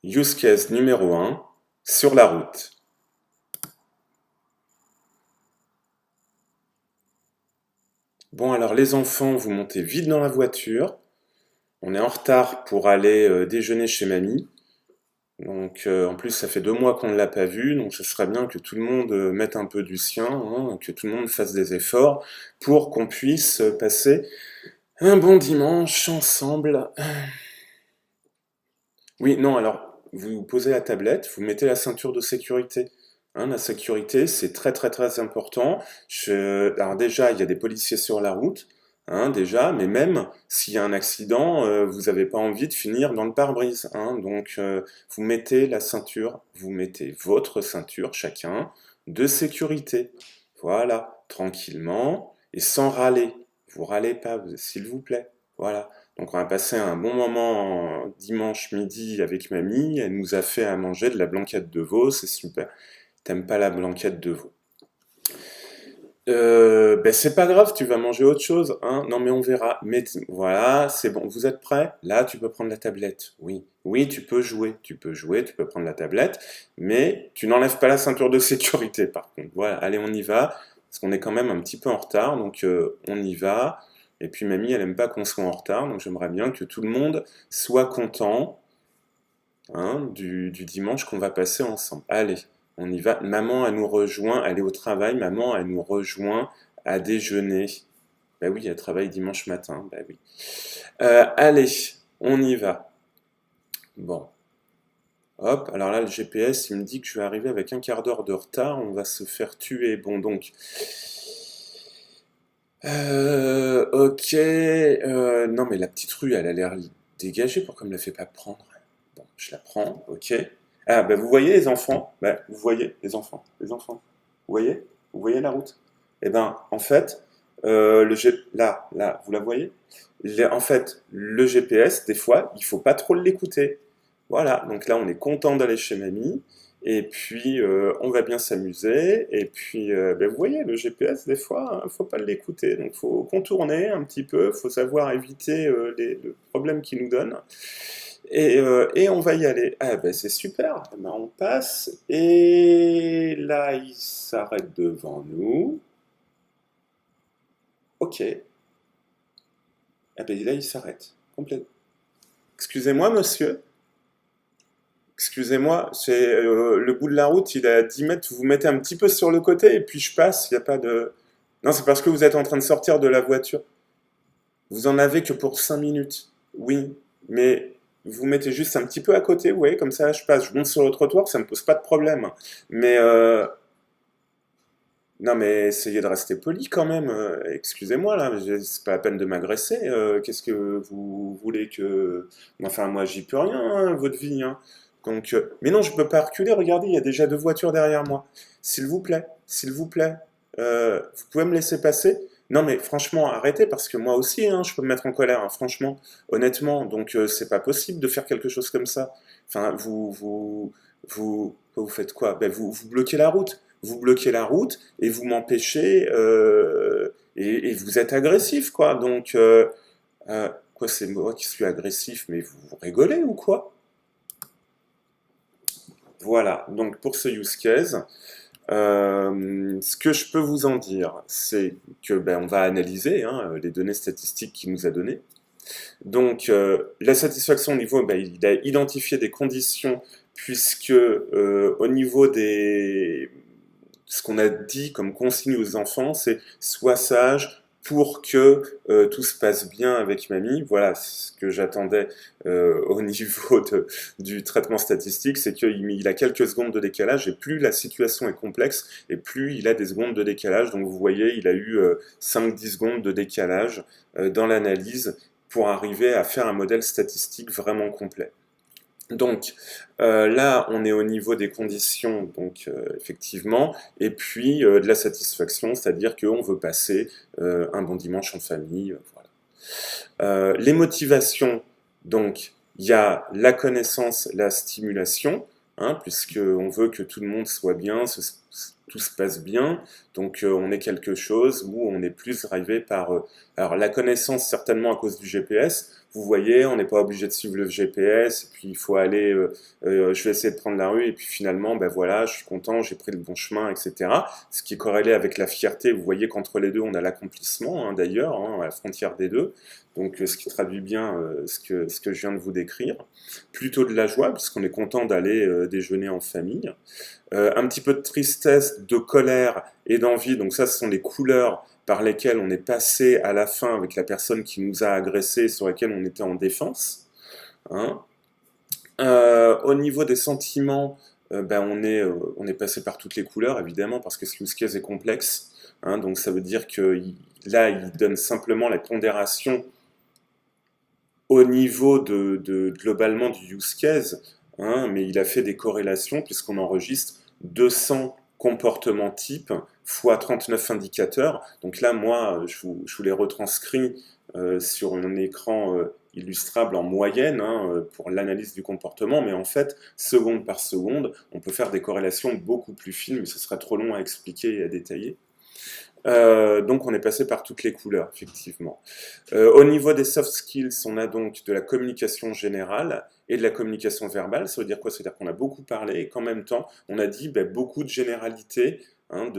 Use case numéro 1, sur la route. Bon alors les enfants, vous montez vite dans la voiture. On est en retard pour aller déjeuner chez mamie. Donc en plus ça fait 2 mois qu'on ne l'a pas vue, donc ce serait bien que tout le monde mette un peu du sien, hein, que tout le monde fasse des efforts pour qu'on puisse passer un bon dimanche ensemble. Oui, non, alors, vous posez la tablette, vous mettez la ceinture de sécurité. Hein, la sécurité, c'est très très très important. Alors déjà, il y a des policiers sur la route, hein, déjà, mais même s'il y a un accident, vous n'avez pas envie de finir dans le pare-brise. Hein, donc, vous mettez la ceinture, vous mettez votre ceinture, chacun, de sécurité. Voilà, tranquillement et sans râler. Vous râlez pas, s'il vous plaît. Voilà. Donc on a passé un bon moment dimanche midi avec mamie. Elle nous a fait à manger de la blanquette de veau, c'est super. T'aimes pas la blanquette de veau? Ben c'est pas grave, tu vas manger autre chose, hein? Non mais on verra. Mais voilà, c'est bon. Vous êtes prêts? Là, tu peux prendre la tablette. Oui, oui, tu peux jouer, tu peux jouer, tu peux prendre la tablette, mais tu n'enlèves pas la ceinture de sécurité par contre. Voilà, allez, on y va, parce qu'on est quand même un petit peu en retard, donc on y va. Et puis mamie, elle aime pas qu'on soit en retard, donc j'aimerais bien que tout le monde soit content, hein, du dimanche qu'on va passer ensemble. Allez, on y va. Maman, elle nous rejoint, elle est au travail, maman, elle nous rejoint à déjeuner. Bah oui, elle travaille dimanche matin, bah oui. Allez, on y va. Bon, hop, alors là, le GPS, il me dit que je vais arriver avec un quart d'heure de retard, on va se faire tuer. Bon, donc, ok, non mais la petite rue, elle a l'air dégagée, pourquoi elle me la fait pas prendre? Bon, je la prends, ok. Ah, bah vous voyez les enfants? Bah, vous voyez les enfants, les enfants. Vous voyez? Vous voyez la route? Eh ben, en fait, là, vous la voyez? En fait, le GPS, des fois, il faut pas trop l'écouter. Voilà, donc là, on est content d'aller chez mamie, et puis on va bien s'amuser, et puis, ben, vous voyez, le GPS, des fois, faut pas l'écouter, donc faut contourner un petit peu, faut savoir éviter le problème qu'il nous donne. Et on va y aller. Ah ben c'est super. Eh ben, on passe et là il s'arrête devant nous. Ok. Ah ben là il s'arrête. Complètement. Excusez-moi monsieur. Excusez-moi, c'est le bout de la route, il est à 10 mètres, vous vous mettez un petit peu sur le côté et puis je passe, il n'y a pas de... Non, c'est parce que vous êtes en train de sortir de la voiture. Vous en avez que pour 5 minutes. Oui, mais vous mettez juste un petit peu à côté, vous voyez, comme ça je passe, je monte sur le trottoir, ça ne me pose pas de problème. Mais non, mais essayez de rester poli quand même. Excusez-moi là, c'est pas la peine de m'agresser. Qu'est-ce que vous voulez que... Enfin, moi, j'y peux rien, hein, votre vie. Hein. Donc, mais non, je peux pas reculer. Regardez, il y a déjà 2 voitures derrière moi. S'il vous plaît, vous pouvez me laisser passer? Non, mais franchement, arrêtez parce que moi aussi, hein, je peux me mettre en colère. Hein, franchement, honnêtement. Donc, c'est pas possible de faire quelque chose comme ça. Enfin, vous faites quoi? Ben, vous bloquez la route. Vous bloquez la route et vous m'empêchez et vous êtes agressif quoi. Donc quoi c'est moi qui suis agressif mais vous rigolez ou quoi? Voilà. Donc pour ce use case, ce que je peux vous en dire, c'est que ben on va analyser hein, les données statistiques qu'il nous a données. Donc la satisfaction au niveau, ben, il a identifié des conditions puisque au niveau des ce qu'on a dit comme consigne aux enfants, c'est sois sage pour que tout se passe bien avec mamie. Voilà ce que j'attendais au niveau du traitement statistique, c'est qu'il a quelques secondes de décalage et plus la situation est complexe et plus il a des secondes de décalage. Donc vous voyez, il a eu 5-10 secondes de décalage dans l'analyse pour arriver à faire un modèle statistique vraiment complet. Donc là, on est au niveau des conditions, donc effectivement, et puis de la satisfaction, c'est-à-dire qu'on veut passer un bon dimanche en famille. Voilà. Les motivations, donc il y a la connaissance, la stimulation, hein, puisqu'on veut que tout le monde soit bien, tout se passe bien. Donc on est quelque chose où on est plus drivé par alors la connaissance certainement à cause du GPS. Vous voyez, on n'est pas obligé de suivre le GPS, et puis il faut aller, je vais essayer de prendre la rue, et puis finalement, ben voilà, je suis content, j'ai pris le bon chemin, etc. Ce qui est corrélé avec la fierté, vous voyez qu'entre les deux, on a l'accomplissement, hein, d'ailleurs, hein, à la frontière des deux, donc ce qui traduit bien ce que je viens de vous décrire. Plutôt de la joie, puisqu'on est content d'aller déjeuner en famille. Un petit peu de tristesse, de colère et d'envie, donc ça, ce sont les couleurs par lesquelles on est passé à la fin avec la personne qui nous a agressé, sur laquelle on était en défense. Hein. Au niveau des sentiments, ben on est passé par toutes les couleurs, évidemment, parce que ce use case est complexe. Hein, donc ça veut dire que là, il donne simplement la pondération au niveau globalement du use case, hein, mais il a fait des corrélations puisqu'on enregistre 200 comportements types fois 39 indicateurs. Donc là, moi, je vous les retranscris sur un écran illustrable en moyenne, hein, pour l'analyse du comportement, mais en fait, seconde par seconde, on peut faire des corrélations beaucoup plus fines, mais ce serait trop long à expliquer et à détailler. Donc on est passé par toutes les couleurs, effectivement. Au niveau des soft skills, on a donc de la communication générale et de la communication verbale. Ça veut dire quoi? Ça veut dire qu'on a beaucoup parlé et qu'en même temps, on a dit beaucoup de généralités. Hein,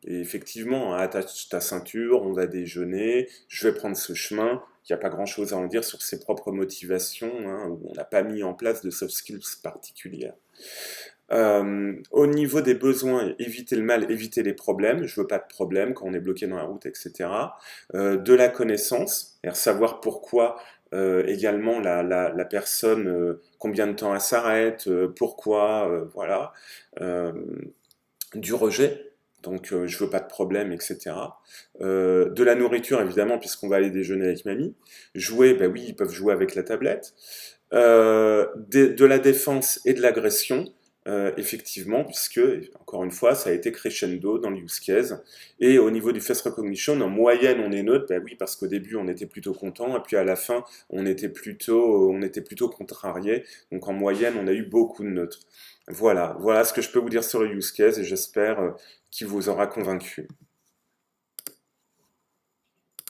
et effectivement, hein, attache ta ceinture, on va déjeuner, je vais prendre ce chemin. Il n'y a pas grand-chose à en dire sur ses propres motivations, hein, où on n'a pas mis en place de soft skills particulières. Au niveau des besoins, éviter le mal, éviter les problèmes. Je veux pas de problème quand on est bloqué dans la route, etc. De la connaissance, c'est-à-dire savoir pourquoi également la personne, combien de temps elle s'arrête, pourquoi, voilà. Euh, du rejet, donc je veux pas de problème, etc. De la nourriture, évidemment, puisqu'on va aller déjeuner avec mamie. Jouer, ben oui, ils peuvent jouer avec la tablette. De la défense et de l'agression, effectivement, puisque, encore une fois, ça a été crescendo dans le use case. Et au niveau du face recognition, en moyenne, on est neutre, ben oui, parce qu'au début, on était plutôt content, et puis à la fin, on était plutôt contrarié. Donc en moyenne, on a eu beaucoup de neutres. Voilà ce que je peux vous dire sur le use case, et j'espère qu'il vous aura convaincu.